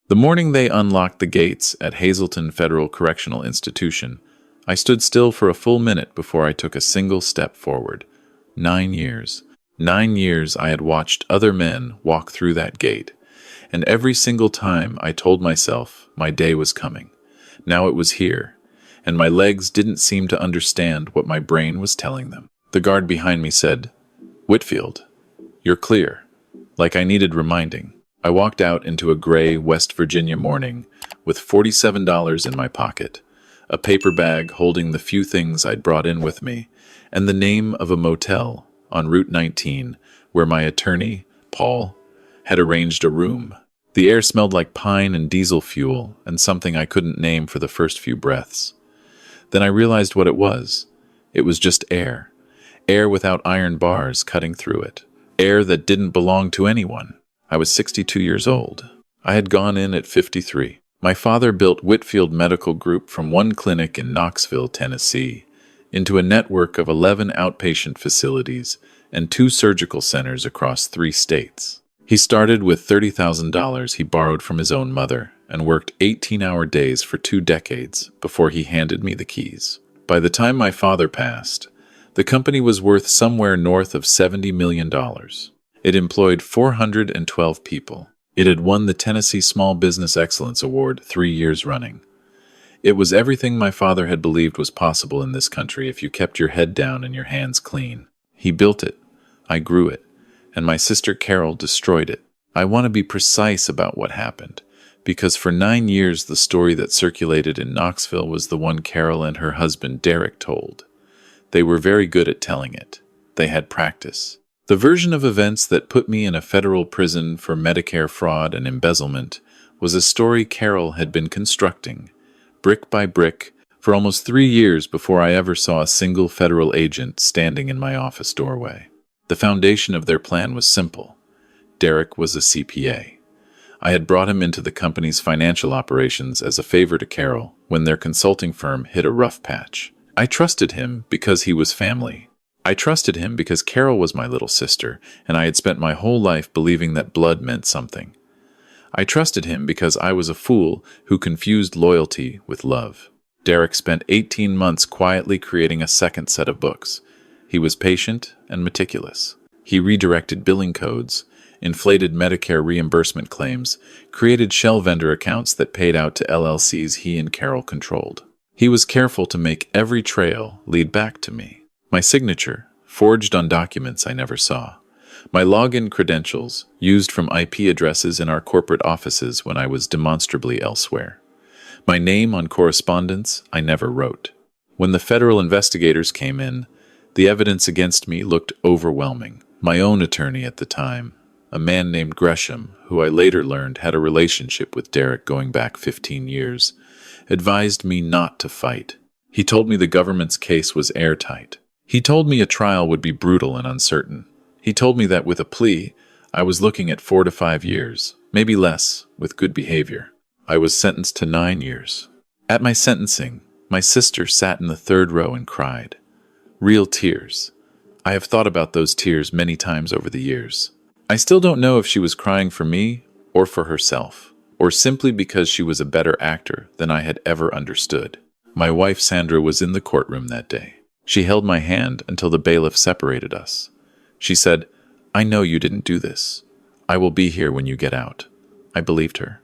The morning they unlocked the gates at Hazleton Federal Correctional Institution, I stood still for a full minute before I took a single step forward. 9 years. 9 years I had watched other men walk through that gate, and every single time I told myself my day was coming. Now it was here, and my legs didn't seem to understand what my brain was telling them. The guard behind me said, "Whitfield, you're clear," like I needed reminding. I walked out into a gray West Virginia morning with $47 in my pocket, a paper bag holding the few things I'd brought in with me, and the name of a motel on Route 19 where my attorney, Paul, had arranged a room. The air smelled like pine and diesel fuel and something I couldn't name for the first few breaths. Then I realized what it was. It was just air. Air without iron bars cutting through it. Air that didn't belong to anyone. I was 62 years old. I had gone in at 53. My father built Whitfield Medical Group from one clinic in Knoxville, Tennessee, into a network of 11 outpatient facilities and 2 surgical centers across 3 states. He started with $30,000 he borrowed from his own mother and worked 18-hour days for 2 decades before he handed me the keys. By the time my father passed, the company was worth somewhere north of $70 million. It employed 412 people. It had won the Tennessee Small Business Excellence Award 3 years running. It was everything my father had believed was possible in this country if you kept your head down and your hands clean. He built it, I grew it, and my sister Carol destroyed it. I want to be precise about what happened, because for 9 years the story that circulated in Knoxville was the one Carol and her husband Derek told. They were very good at telling it. They had practice. The version of events that put me in a federal prison for Medicare fraud and embezzlement was a story Carol had been constructing, brick by brick, for almost 3 years before I ever saw a single federal agent standing in my office doorway. The foundation of their plan was simple. Derek was a CPA. I had brought him into the company's financial operations as a favor to Carol when their consulting firm hit a rough patch. I trusted him because he was family. I trusted him because Carol was my little sister, and I had spent my whole life believing that blood meant something. I trusted him because I was a fool who confused loyalty with love. Derek spent 18 months quietly creating a second set of books. He was patient and meticulous. He redirected billing codes, inflated Medicare reimbursement claims, created shell vendor accounts that paid out to LLCs he and Carol controlled. He was careful to make every trail lead back to me. My signature, forged on documents I never saw. My login credentials, used from IP addresses in our corporate offices when I was demonstrably elsewhere. My name on correspondence I never wrote. When the federal investigators came in, the evidence against me looked overwhelming. My own attorney at the time, a man named Gresham, who I later learned had a relationship with Derek going back 15 years, advised me not to fight. He told me the government's case was airtight. He told me a trial would be brutal and uncertain. He told me that with a plea, I was looking at 4 to 5 years, maybe less, with good behavior. I was sentenced to 9 years. At my sentencing, my sister sat in the 3rd row and cried. Real tears. I have thought about those tears many times over the years. I still don't know if she was crying for me or for herself, or simply because she was a better actor than I had ever understood. My wife Sandra was in the courtroom that day. She held my hand until the bailiff separated us. She said, "I know you didn't do this. I will be here when you get out." I believed her.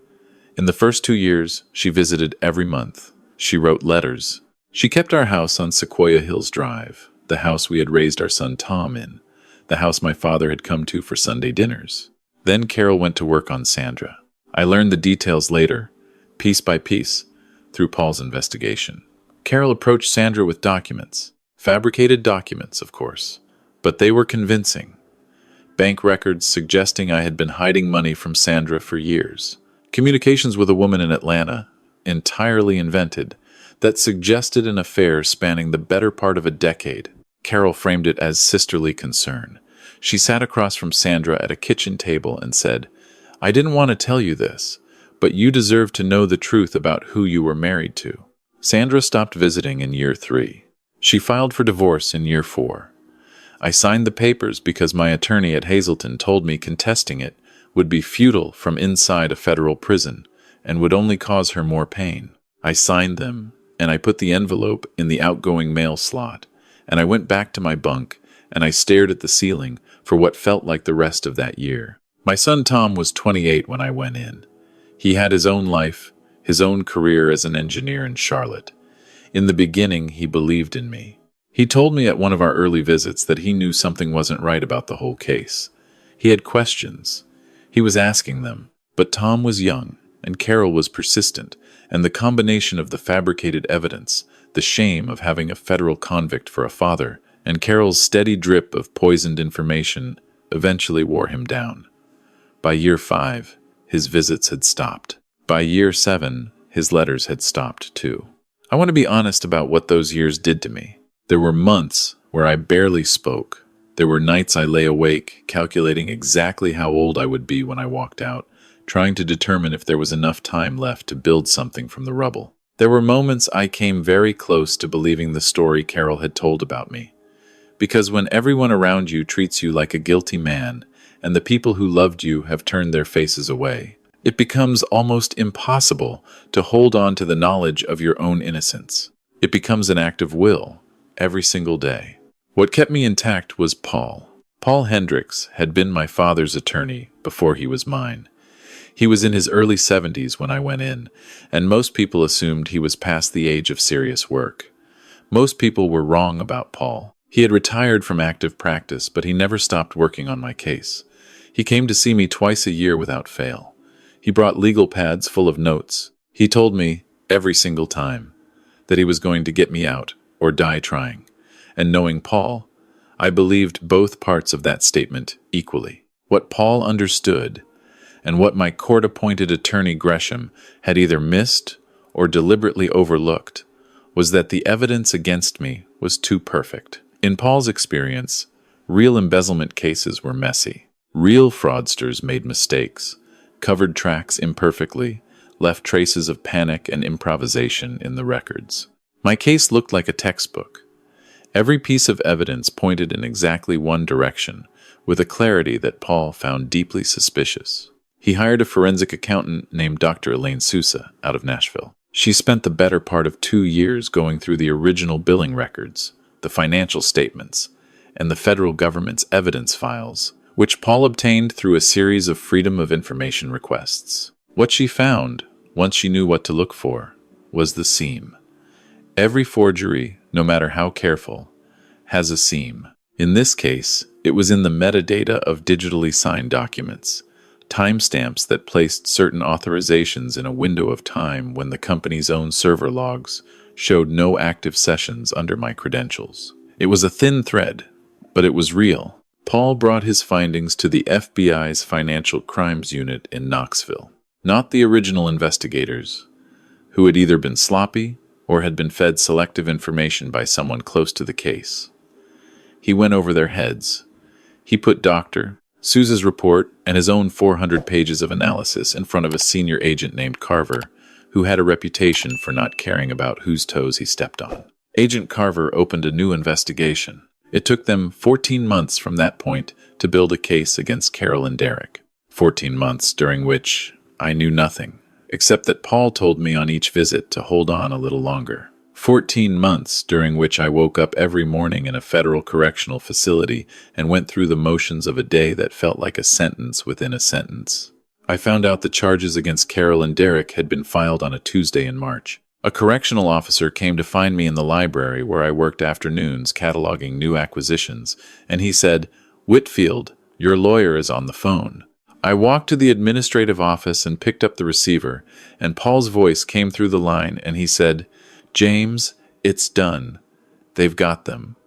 In the first 2 years, she visited every month. She wrote letters. She kept our house on Sequoia Hills Drive, the house we had raised our son Tom in, the house my father had come to for Sunday dinners. Then Carol went to work on Sandra. I learned the details later, piece by piece, through Paul's investigation. Carol approached Sandra with documents. Fabricated documents, of course, but they were convincing. Bank records suggesting I had been hiding money from Sandra for years. Communications with a woman in Atlanta, entirely invented, that suggested an affair spanning the better part of a decade. Carol framed it as sisterly concern. She sat across from Sandra at a kitchen table and said, "I didn't want to tell you this, but you deserve to know the truth about who you were married to." Sandra stopped visiting in year 3. She filed for divorce in year 4. I signed the papers because my attorney at Hazleton told me contesting it would be futile from inside a federal prison, and would only cause her more pain. I signed them, and I put the envelope in the outgoing mail slot, and I went back to my bunk, and I stared at the ceiling for what felt like the rest of that year. My son Tom was 28 when I went in. He had his own life, his own career as an engineer in Charlotte. In the beginning, he believed in me. He told me at one of our early visits that he knew something wasn't right about the whole case. He had questions. He was asking them. But Tom was young, and Carol was persistent, and the combination of the fabricated evidence, the shame of having a federal convict for a father, and Carol's steady drip of poisoned information eventually wore him down. By year 5, his visits had stopped. By year 7, his letters had stopped too. I want to be honest about what those years did to me. There were months where I barely spoke. There were nights I lay awake, calculating exactly how old I would be when I walked out, trying to determine if there was enough time left to build something from the rubble. There were moments I came very close to believing the story Carol had told about me. Because when everyone around you treats you like a guilty man, and the people who loved you have turned their faces away, it becomes almost impossible to hold on to the knowledge of your own innocence. It becomes an act of will, every single day. What kept me intact was Paul. Paul Hendricks had been my father's attorney before he was mine. He was in his early 70s when I went in, and most people assumed he was past the age of serious work. Most people were wrong about Paul. He had retired from active practice, but he never stopped working on my case. He came to see me twice a year without fail. He brought legal pads full of notes. He told me, every single time, that he was going to get me out or die trying. And knowing Paul, I believed both parts of that statement equally. What Paul understood, and what my court-appointed attorney Gresham had either missed or deliberately overlooked, was that the evidence against me was too perfect. In Paul's experience, real embezzlement cases were messy. Real fraudsters made mistakes, covered tracks imperfectly, left traces of panic and improvisation in the records. My case looked like a textbook. Every piece of evidence pointed in exactly one direction, with a clarity that Paul found deeply suspicious. He hired a forensic accountant named Dr. Elaine Sousa out of Nashville. She spent the better part of 2 years going through the original billing records, the financial statements, and the federal government's evidence files, which Paul obtained through a series of Freedom of Information requests. What she found, once she knew what to look for, was the seam. Every forgery, no matter how careful, has a seam. In this case, it was in the metadata of digitally signed documents, timestamps that placed certain authorizations in a window of time when the company's own server logs showed no active sessions under my credentials. It was a thin thread, but it was real. Paul brought his findings to the FBI's Financial Crimes Unit in Knoxville, not the original investigators, who had either been sloppy or had been fed selective information by someone close to the case. He went over their heads. He put Dr. Sousa's report and his own 400 pages of analysis in front of a senior agent named Carver, who had a reputation for not caring about whose toes he stepped on. Agent Carver opened a new investigation. It took them 14 months from that point to build a case against Carol and Derek. 14 months during which I knew nothing, except that Paul told me on each visit to hold on a little longer. 14 months during which I woke up every morning in a federal correctional facility and went through the motions of a day that felt like a sentence within a sentence. I found out the charges against Carol and Derek had been filed on a Tuesday in March. A correctional officer came to find me in the library where I worked afternoons cataloging new acquisitions, and he said, "Whitfield, your lawyer is on the phone." I walked to the administrative office and picked up the receiver, and Paul's voice came through the line, and he said, "James, it's done. They've got them.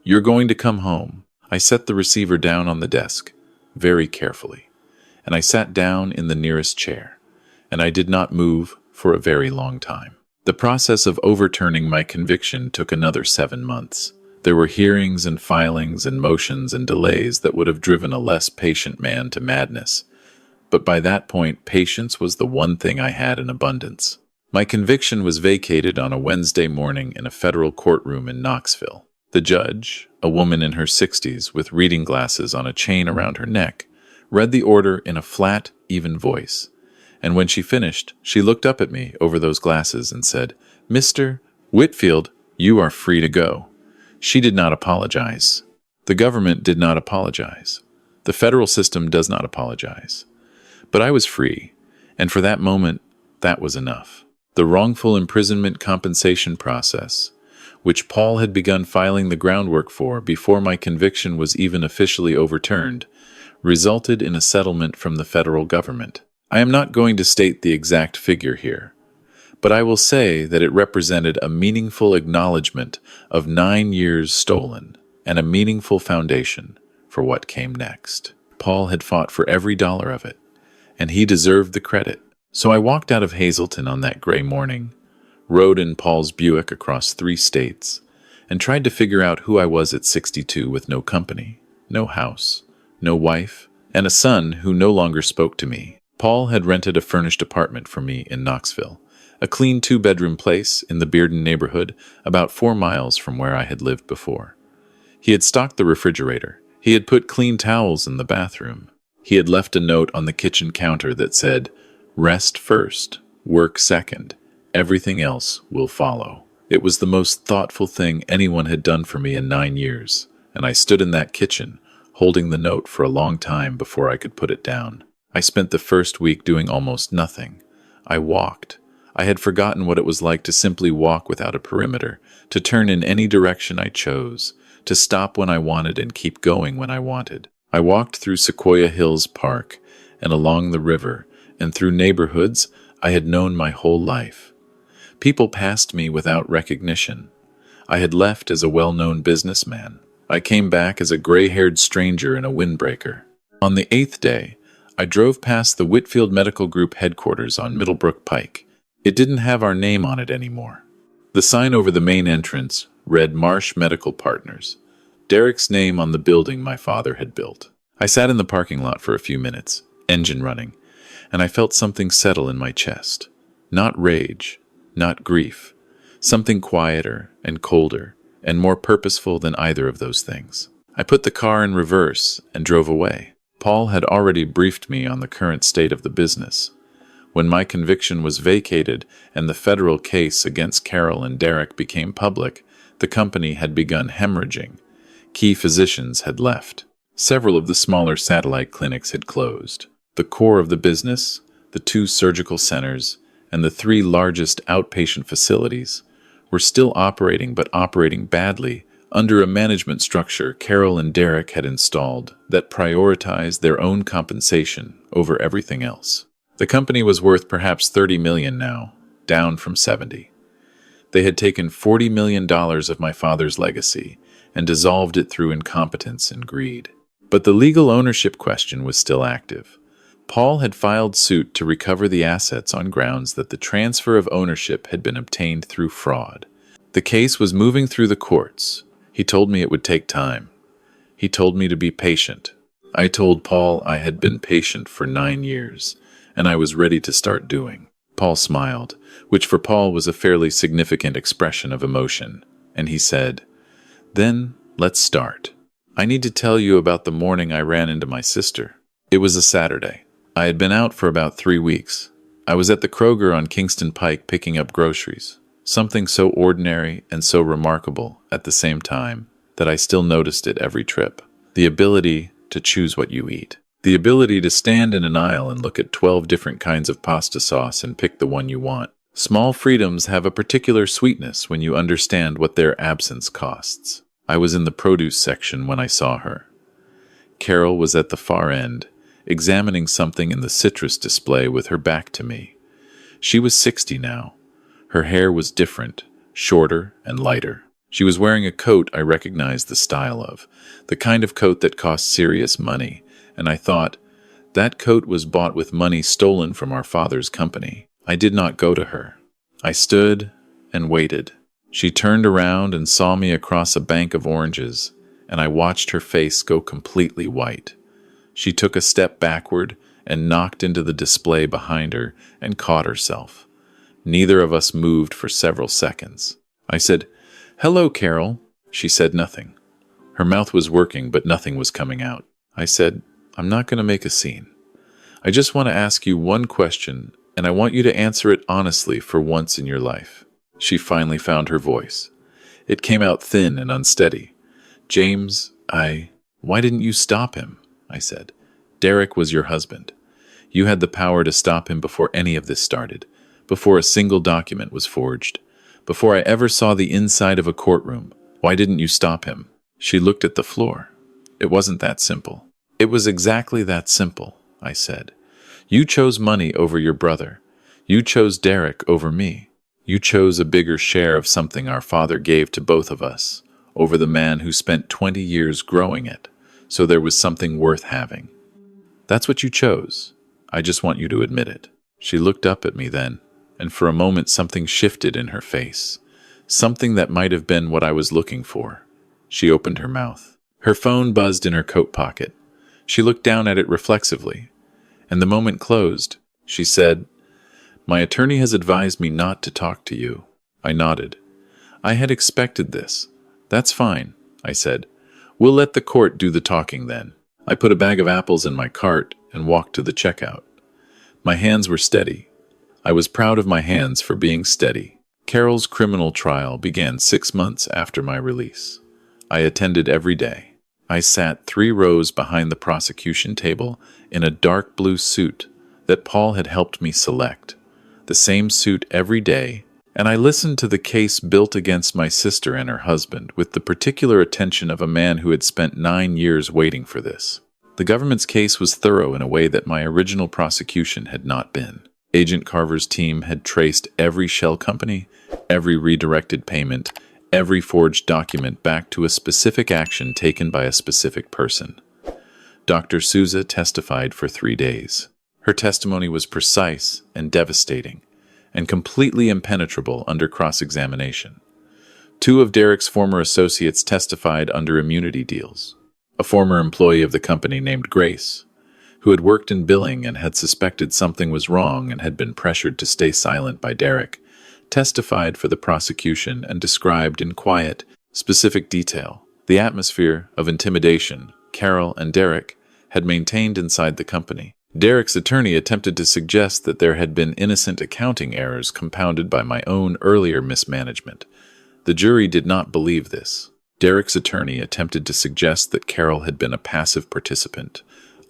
You're going to come home." I set the receiver down on the desk, very carefully, and I sat down in the nearest chair, and I did not move for a very long time. The process of overturning my conviction took another 7 months. There were hearings and filings and motions and delays that would have driven a less patient man to madness. But by that point, patience was the one thing I had in abundance. My conviction was vacated on a Wednesday morning in a federal courtroom in Knoxville. The judge, a woman in her 60s with reading glasses on a chain around her neck, read the order in a flat, even voice, And when she finished, she looked up at me over those glasses and said, "Mr. Whitfield, you are free to go." She did not apologize. The government did not apologize. The federal system does not apologize. But I was free, and for that moment, that was enough. The wrongful imprisonment compensation process, which Paul had begun filing the groundwork for before my conviction was even officially overturned, resulted in a settlement from the federal government. I am not going to state the exact figure here, but I will say that it represented a meaningful acknowledgement of 9 years stolen and a meaningful foundation for what came next. Paul had fought for every dollar of it, and he deserved the credit. So I walked out of Hazleton on that gray morning, rode in Paul's Buick across 3 states, and tried to figure out who I was at 62 with no company, no house, no wife, and a son who no longer spoke to me. Paul had rented a furnished apartment for me in Knoxville, a clean 2-bedroom place in the Bearden neighborhood about 4 miles from where I had lived before. He had stocked the refrigerator. He had put clean towels in the bathroom. He had left a note on the kitchen counter that said, "Rest first, work second. Everything else will follow." It was the most thoughtful thing anyone had done for me in 9 years, and I stood in that kitchen, holding the note for a long time before I could put it down. I spent the first week doing almost nothing. I walked. I had forgotten what it was like to simply walk without a perimeter, to turn in any direction I chose, to stop when I wanted and keep going when I wanted. I walked through Sequoia Hills Park and along the river and through neighborhoods I had known my whole life. People passed me without recognition. I had left as a well-known businessman. I came back as a gray-haired stranger in a windbreaker. On the 8th day, I drove past the Whitfield Medical Group headquarters on Middlebrook Pike. It didn't have our name on it anymore. The sign over the main entrance read Marsh Medical Partners, Derek's name on the building my father had built. I sat in the parking lot for a few minutes, engine running, and I felt something settle in my chest. Not rage, not grief, something quieter and colder and more purposeful than either of those things. I put the car in reverse and drove away. Paul had already briefed me on the current state of the business. When my conviction was vacated and the federal case against Carol and Derek became public, the company had begun hemorrhaging. Key physicians had left. Several of the smaller satellite clinics had closed. The core of the business, the 2 surgical centers, and the 3 largest outpatient facilities were still operating, but operating badly under a management structure Carol and Derek had installed that prioritized their own compensation over everything else. The company was worth perhaps $30 million now, down from 70. They had taken $40 million of my father's legacy and dissolved it through incompetence and greed. But the legal ownership question was still active. Paul had filed suit to recover the assets on grounds that the transfer of ownership had been obtained through fraud. The case was moving through the courts. He told me it would take time. He told me to be patient. I told Paul I had been patient for 9 years, and I was ready to start doing. Paul smiled, which for Paul was a fairly significant expression of emotion, and he said, "Then let's start. I need to tell you about the morning I ran into my sister. It was a Saturday. I had been out for about 3 weeks. I was at the Kroger on Kingston Pike picking up groceries, something so ordinary and so remarkable at the same time that I still noticed it every trip. The ability to choose what you eat. The ability to stand in an aisle and look at 12 different kinds of pasta sauce and pick the one you want. Small freedoms have a particular sweetness when you understand what their absence costs. I was in the produce section when I saw her. Carol was at the far end, examining something in the citrus display with her back to me. She was 60 now. Her hair was different, shorter and lighter. She was wearing a coat I recognized the style of, the kind of coat that cost serious money, and I thought, that coat was bought with money stolen from our father's company. I did not go to her. I stood and waited. She turned around and saw me across a bank of oranges, and I watched her face go completely white. She took a step backward and knocked into the display behind her and caught herself. Neither of us moved for several seconds. I said, "Hello, Carol." She said nothing. Her mouth was working, but nothing was coming out. I said, "I'm not going to make a scene. I just want to ask you one question, and I want you to answer it honestly for once in your life." She finally found her voice. It came out thin and unsteady. "James, Why didn't you stop him?" I said. "Derek was your husband. You had the power to stop him before any of this started, before a single document was forged, before I ever saw the inside of a courtroom. Why didn't you stop him?" She looked at the floor. "It wasn't that simple." "It was exactly that simple," I said. "You chose money over your brother. You chose Derek over me. You chose a bigger share of something our father gave to both of us, over the man who spent 20 years growing it, so there was something worth having. That's what you chose. I just want you to admit it." She looked up at me then, and for a moment something shifted in her face, something that might have been what I was looking for. She opened her mouth. Her phone buzzed in her coat pocket. She looked down at it reflexively, and the moment closed. She said, "My attorney has advised me not to talk to you." I nodded. "I had expected this." "That's fine," I said. "We'll let the court do the talking then." I put a bag of apples in my cart and walked to the checkout. My hands were steady. I was proud of my hands for being steady. Carol's criminal trial began 6 months after my release. I attended every day. I sat 3 rows behind the prosecution table in a dark blue suit that Paul had helped me select, the same suit every day, and I listened to the case built against my sister and her husband with the particular attention of a man who had spent 9 years waiting for this. The government's case was thorough in a way that my original prosecution had not been. Agent Carver's team had traced every shell company, every redirected payment, every forged document back to a specific action taken by a specific person. Dr. Souza testified for 3 days. Her testimony was precise and devastating, and completely impenetrable under cross-examination. 2 of Derek's former associates testified under immunity deals. A former employee of the company named Grace, who had worked in billing and had suspected something was wrong and had been pressured to stay silent by Derek, testified for the prosecution and described in quiet, specific detail the atmosphere of intimidation Carol and Derek had maintained inside the company. Derek's attorney attempted to suggest that there had been innocent accounting errors compounded by my own earlier mismanagement. The jury did not believe this. Derek's attorney attempted to suggest that Carol had been a passive participant,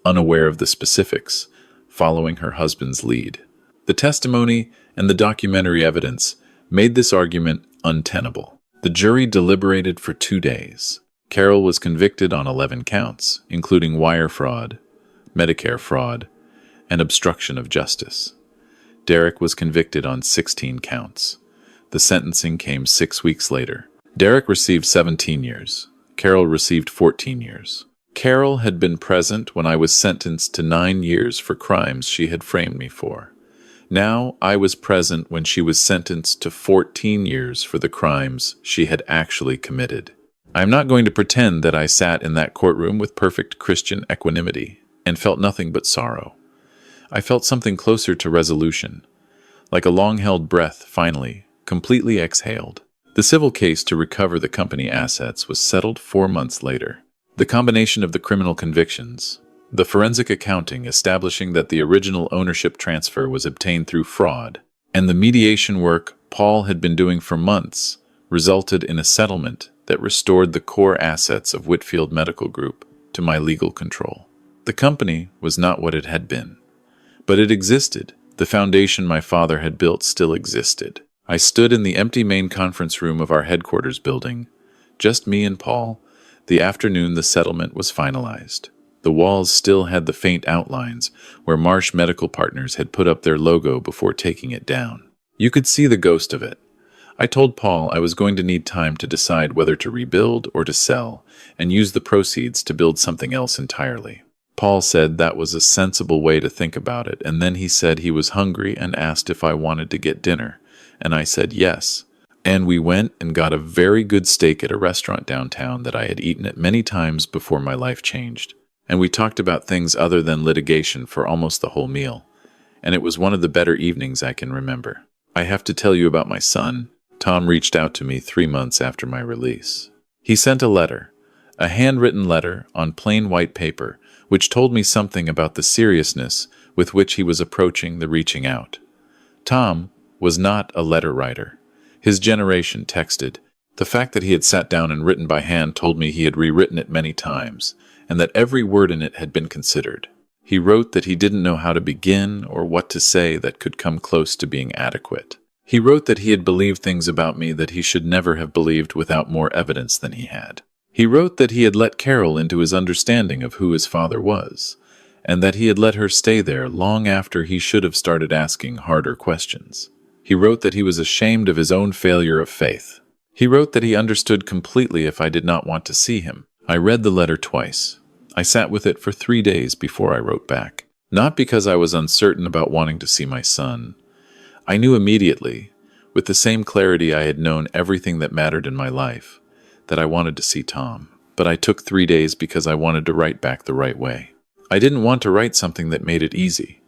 unaware of the specifics, following her husband's lead. The testimony and the documentary evidence made this argument untenable. The jury deliberated for 2 days. Carol was convicted on 11 counts, including wire fraud, Medicare fraud, and obstruction of justice. Derek was convicted on 16 counts. The sentencing came 6 weeks later. Derek received 17 years. Carol received 14 years. Carol had been present when I was sentenced to 9 years for crimes she had framed me for. Now I was present when she was sentenced to 14 years for the crimes she had actually committed. I am not going to pretend that I sat in that courtroom with perfect Christian equanimity and felt nothing but sorrow. I felt something closer to resolution, like a long-held breath finally, completely exhaled. The civil case to recover the company assets was settled 4 months later. The combination of the criminal convictions, the forensic accounting establishing that the original ownership transfer was obtained through fraud, and the mediation work Paul had been doing for months resulted in a settlement that restored the core assets of Whitfield Medical Group to my legal control. The company was not what it had been, but it existed. The foundation my father had built still existed. I stood in the empty main conference room of our headquarters building, just me and Paul, the afternoon the settlement was finalized. The walls still had the faint outlines where Marsh Medical Partners had put up their logo before taking it down. You could see the ghost of it. I told Paul I was going to need time to decide whether to rebuild or to sell and use the proceeds to build something else entirely. Paul said that was a sensible way to think about it, and then he said he was hungry and asked if I wanted to get dinner, and I said yes. And we went and got a very good steak at a restaurant downtown that I had eaten at many times before my life changed. And we talked about things other than litigation for almost the whole meal, and it was one of the better evenings I can remember. I have to tell you about my son. Tom reached out to me 3 months after my release. He sent a letter, a handwritten letter on plain white paper, which told me something about the seriousness with which he was approaching the reaching out. Tom was not a letter writer. His generation texted. The fact that he had sat down and written by hand told me he had rewritten it many times, and that every word in it had been considered. He wrote that he didn't know how to begin or what to say that could come close to being adequate. He wrote that he had believed things about me that he should never have believed without more evidence than he had. He wrote that he had let Carol into his understanding of who his father was, and that he had let her stay there long after he should have started asking harder questions. He wrote that he was ashamed of his own failure of faith. He wrote that he understood completely if I did not want to see him. I read the letter twice. I sat with it for 3 days before I wrote back. Not because I was uncertain about wanting to see my son. I knew immediately, with the same clarity I had known everything that mattered in my life, that I wanted to see Tom. But I took 3 days because I wanted to write back the right way. I didn't want to write something that made it easy.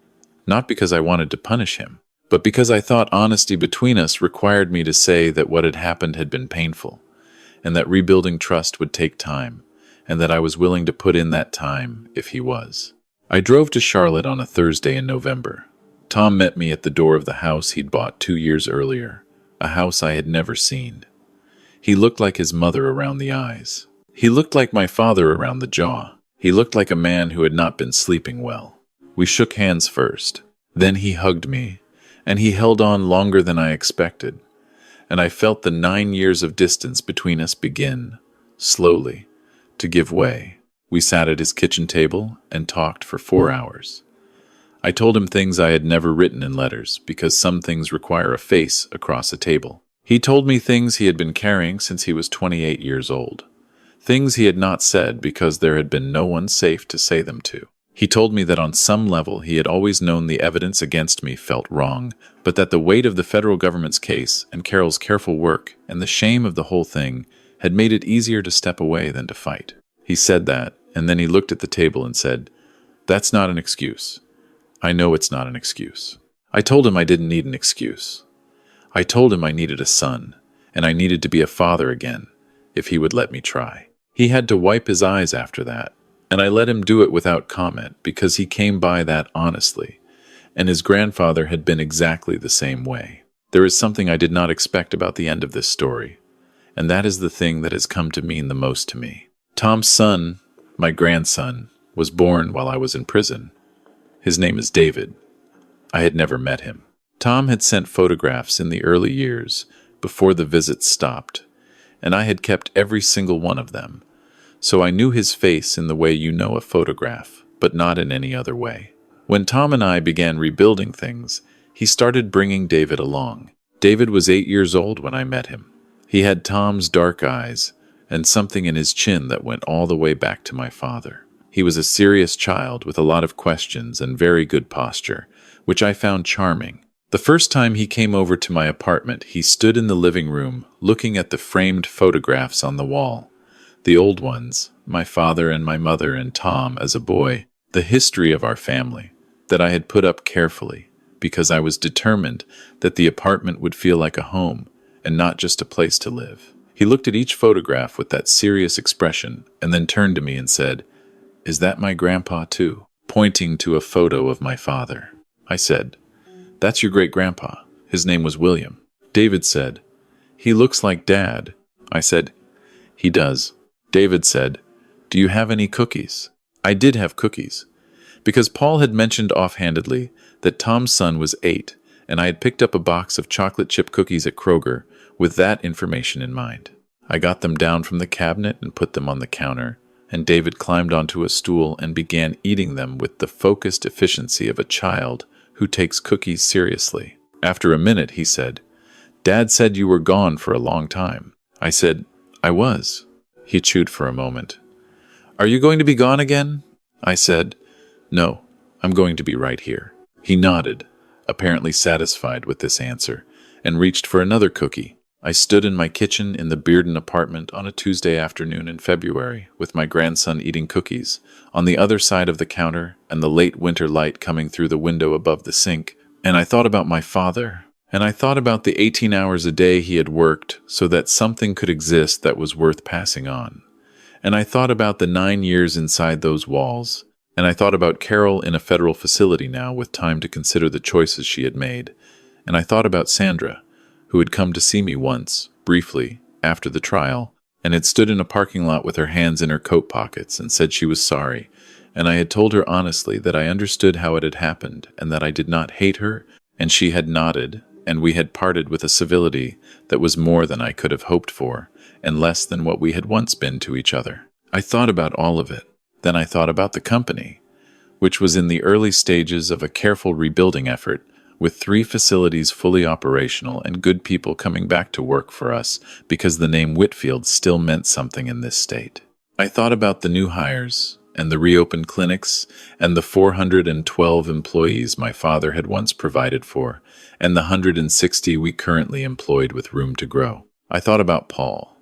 Not because I wanted to punish him, but because I thought honesty between us required me to say that what had happened had been painful, and that rebuilding trust would take time, and that I was willing to put in that time if he was. I drove to Charlotte on a Thursday in November. Tom met me at the door of the house he'd bought 2 years earlier, a house I had never seen. He looked like his mother around the eyes. He looked like my father around the jaw. He looked like a man who had not been sleeping well. We shook hands first. Then he hugged me, and he held on longer than I expected, and I felt the 9 years of distance between us begin, slowly, to give way. We sat at his kitchen table and talked for 4 hours. I told him things I had never written in letters, because some things require a face across a table. He told me things he had been carrying since he was 28 years old. Things he had not said because there had been no one safe to say them to. He told me that on some level he had always known the evidence against me felt wrong, but that the weight of the federal government's case and Carol's careful work and the shame of the whole thing had made it easier to step away than to fight. He said that, and then he looked at the table and said, "That's not an excuse. I know it's not an excuse." I told him I didn't need an excuse. I told him I needed a son, and I needed to be a father again, if he would let me try. He had to wipe his eyes after that, and I let him do it without comment because he came by that honestly, and his grandfather had been exactly the same way. There is something I did not expect about the end of this story, and that is the thing that has come to mean the most to me. Tom's son, my grandson, was born while I was in prison. His name is David. I had never met him. Tom had sent photographs in the early years, before the visits stopped, and I had kept every single one of them, so I knew his face in the way you know a photograph, but not in any other way. When Tom and I began rebuilding things, he started bringing David along. David was 8 years old when I met him. He had Tom's dark eyes, and something in his chin that went all the way back to my father. He was a serious child with a lot of questions and very good posture, which I found charming. The first time he came over to my apartment, he stood in the living room looking at the framed photographs on the wall. The old ones, my father and my mother and Tom as a boy, the history of our family, that I had put up carefully, because I was determined that the apartment would feel like a home and not just a place to live. He looked at each photograph with that serious expression and then turned to me and said, "Is that my grandpa too?" pointing to a photo of my father. I said, "That's your great-grandpa. His name was William." David said, "He looks like Dad." I said, "He does." David said, "Do you have any cookies?" I did have cookies, because Paul had mentioned offhandedly that Tom's son was 8, and I had picked up a box of chocolate chip cookies at Kroger with that information in mind. I got them down from the cabinet and put them on the counter, and David climbed onto a stool and began eating them with the focused efficiency of a child who takes cookies seriously. After a minute, he said, "Dad said you were gone for a long time." I said, "I was." He chewed for a moment. "Are you going to be gone again?" I said, "No, I'm going to be right here." He nodded, apparently satisfied with this answer, and reached for another cookie. I stood in my kitchen in the Bearden apartment on a Tuesday afternoon in February, with my grandson eating cookies, on the other side of the counter and the late winter light coming through the window above the sink, and I thought about my father, and I thought about the 18 hours a day he had worked so that something could exist that was worth passing on, and I thought about the 9 years inside those walls, And I thought about Carol in a federal facility now with time to consider the choices she had made. And I thought about Sandra, who had come to see me once, briefly, after the trial, and had stood in a parking lot with her hands in her coat pockets and said she was sorry. And I had told her honestly that I understood how it had happened and that I did not hate her, and she had nodded, and we had parted with a civility that was more than I could have hoped for, and less than what we had once been to each other. I thought about all of it. Then I thought about the company, which was in the early stages of a careful rebuilding effort, with 3 facilities fully operational and good people coming back to work for us because the name Whitfield still meant something in this state. I thought about the new hires and the reopened clinics and the 412 employees my father had once provided for, and the 160 we currently employed with room to grow. I thought about Paul,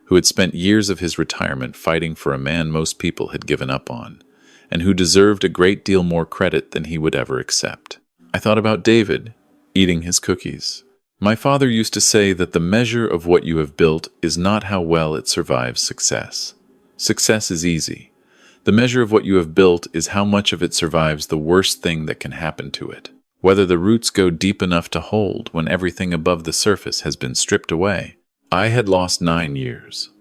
who had spent years of his retirement fighting for a man most people had given up on, and who deserved a great deal more credit than he would ever accept. I thought about David, eating his cookies. My father used to say that the measure of what you have built is not how well it survives success. Success is easy. The measure of what you have built is how much of it survives the worst thing that can happen to it, whether the roots go deep enough to hold when everything above the surface has been stripped away. I had lost 9 years.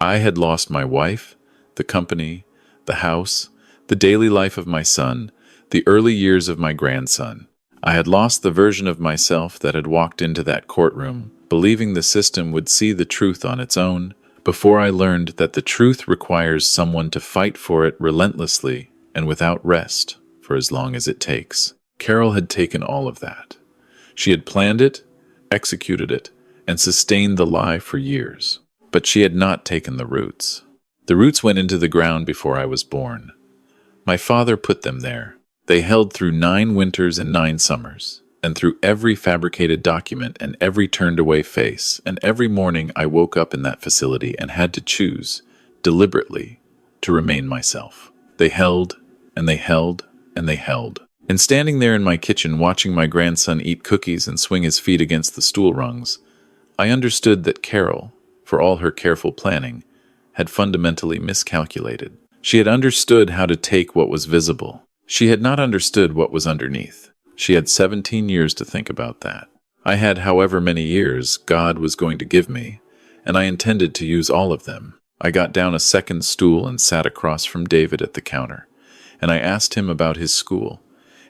I had lost my wife, the company, the house, the daily life of my son, the early years of my grandson. I had lost the version of myself that had walked into that courtroom, believing the system would see the truth on its own, before I learned that the truth requires someone to fight for it relentlessly and without rest for as long as it takes. Carol had taken all of that. She had planned it, executed it, and sustained the lie for years. But she had not taken the roots. The roots went into the ground before I was born. My father put them there. They held through 9 winters and 9 summers, and through every fabricated document and every turned-away face, and every morning I woke up in that facility and had to choose, deliberately, to remain myself. They held, and they held, and they held. And standing there in my kitchen watching my grandson eat cookies and swing his feet against the stool rungs, I understood that Carol, for all her careful planning, had fundamentally miscalculated. She had understood how to take what was visible. She had not understood what was underneath. She had 17 years to think about that. I had however many years God was going to give me, and I intended to use all of them. I got down a second stool and sat across from David at the counter, and I asked him about his school,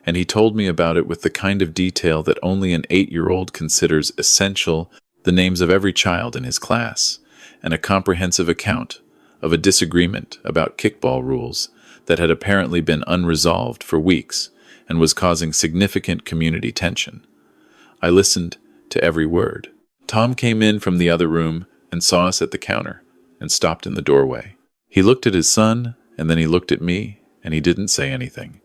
and he told me about it with the kind of detail that only an 8-year-old considers essential: the names of every child in his class, and a comprehensive account of a disagreement about kickball rules that had apparently been unresolved for weeks and was causing significant community tension. I listened to every word. Tom came in from the other room and saw us at the counter and stopped in the doorway. He looked at his son, and then he looked at me, and he didn't say anything.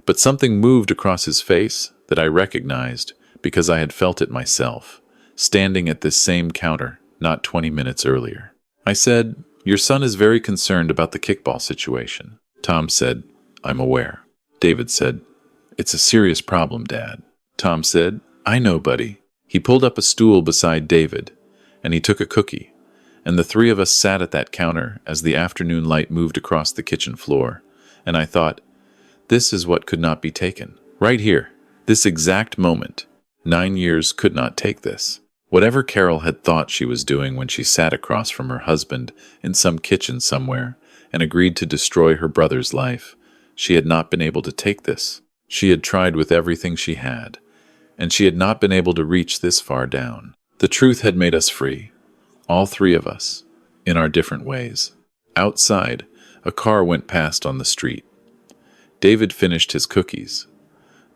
But something moved across his face that I recognized because I had felt it myself, standing at this same counter not 20 minutes earlier. I said, "Your son is very concerned about the kickball situation." Tom said, "I'm aware." David said, "It's a serious problem, Dad." Tom said, "I know, buddy." He pulled up a stool beside David, and he took a cookie, and the 3 of us sat at that counter as the afternoon light moved across the kitchen floor, and I thought, this is what could not be taken. Right here, this exact moment. 9 years could not take this. Whatever Carol had thought she was doing when she sat across from her husband in some kitchen somewhere and agreed to destroy her brother's life, she had not been able to take this. She had tried with everything she had, and she had not been able to reach this far down. The truth had made us free, all 3 of us, in our different ways. Outside, a car went past on the street. David finished his cookies.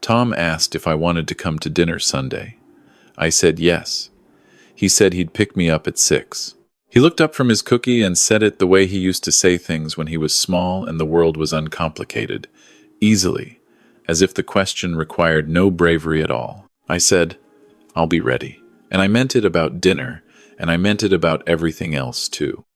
Tom asked if I wanted to come to dinner Sunday. I said yes. He said he'd pick me up at 6. He looked up from his cookie and said it the way he used to say things when he was small and the world was uncomplicated, easily, as if the question required no bravery at all. I said, "I'll be ready." And I meant it about dinner, and I meant it about everything else too.